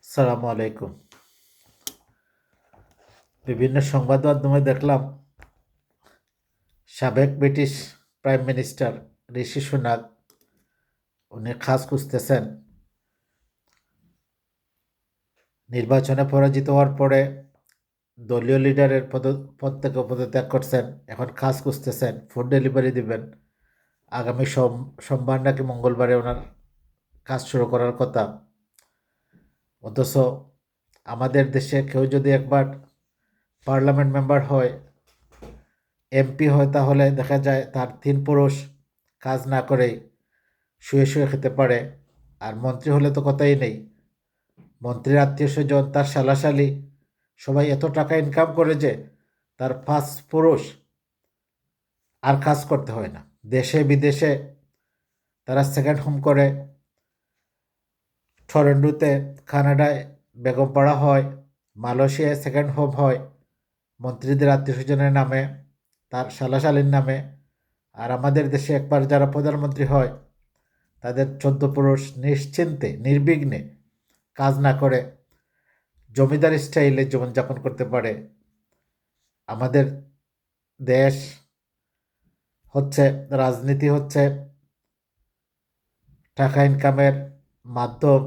আসসালামু আলাইকুম। বিভিন্ন সংবাদ মাধ্যমে দেখলাম সাবেক ব্রিটিশ প্রাইম মিনিস্টার ঋষি সুনাক উনি খাস খুঁজতেছেন। নির্বাচনে পরাজিত হওয়ার পরে দলীয় লিডারের পদ থেকে পদত্যাগ করছেন, এখন খাস খুঁজতেছেন, ফুড ডেলিভারি দিবেন। আগামী সোমবার নাকি মঙ্গলবারে ওনার কাজ শুরু করার কথা। অথচ আমাদের দেশে কেউ যদি একবার পার্লামেন্ট মেম্বার হয়, এমপি হয়, তাহলে দেখা যায় তার 3 পুরুষ কাজ না করেই শুয়ে শুয়ে খেতে পারে। আর মন্ত্রী হলে তো কথাই নেই, মন্ত্রীর আত্মীয় স্বজন, তার শালাশালি সবাই এত টাকা ইনকাম করে যে তার 5 পুরুষ আর কাজ করতে হয় না। দেশে বিদেশে তারা সেকেন্ড হোম করে। টরন্টোতে, কানাডায় বেগমপাড়া হয়, মালয়েশিয়ায় সেকেন্ড হোম হয় মন্ত্রীদের আত্মীয় স্বজনের নামে, তার শালাশালির নামে। আর আমাদের দেশে একবার যারা প্রধানমন্ত্রী হয় তাদের 14 পুরুষ নিশ্চিন্তে নির্বিঘ্নে কাজ না করে জমিদার স্টাইলে জীবনযাপন করতে পারে। আমাদের দেশ হচ্ছে, রাজনীতি হচ্ছে টাকা ইনকামের মাধ্যম।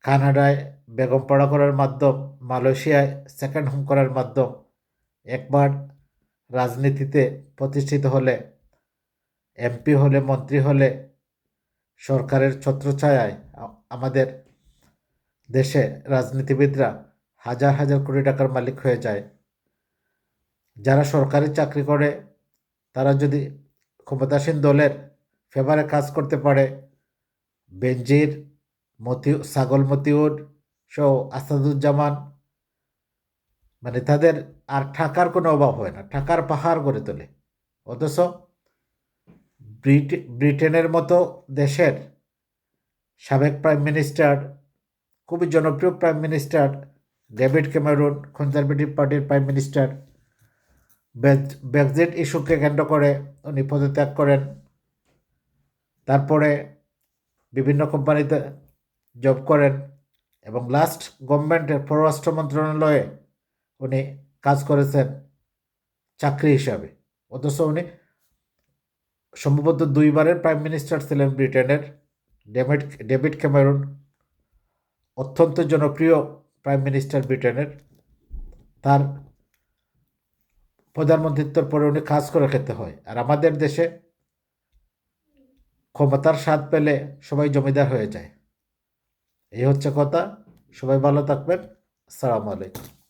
কানাডায় বেগম পড়া করার মাধ্যম, মালয়েশিয়ায় সেকেন্ড হোম করার মাধ্যম। একবার রাজনীতিতে প্রতিষ্ঠিত হলে, এমপি হলে, মন্ত্রী হলে, সরকারের ছত্রছায়ায় আমাদের দেশে রাজনীতিবিদরা হাজার হাজার কোটি টাকার মালিক হয়ে যায়। যারা সরকারি চাকরি করে তারা যদি ক্ষমতাসীন দলের ফেভারে কাজ করতে পারে, বেনজির, ছাগল মতিউর সহ আসাদুজ্জামান, মানে তাদের আর টাকার কোনো অভাব হয় না, টাকার পাহাড় গড়ে তোলে। অথচ ব্রিটেনের মতো দেশের সাবেক প্রাইম মিনিস্টার, খুবই জনপ্রিয় prime minister David Cameron, conservative পার্টির প্রাইম মিনিস্টার, ব্রেক্সিট ইস্যুকে কেন্দ্র করে উনি পদত্যাগ করেন। তারপরে বিভিন্ন কোম্পানিতে জব করেন এবং লাস্ট গভর্নমেন্টের পররাষ্ট্র মন্ত্রণালয়ে উনি কাজ করেছেন চাকরি হিসাবে। অথচ উনি সম্ভবত 2বারের প্রাইম মিনিস্টার ছিলেন ব্রিটেনের। ডেভিড ক্যামেরন অত্যন্ত জনপ্রিয় প্রাইম মিনিস্টার ব্রিটেনের। তার প্রধানমন্ত্রিত্বর পরে উনি কাজ করে খেতে হয়। আর আমাদের দেশে ক্ষমতার স্বাদ পেলে সবাই জমিদার হয়ে যায়। এই হচ্ছে কথা। সবাই ভালো থাকবেন। আসসালামু আলাইকুম।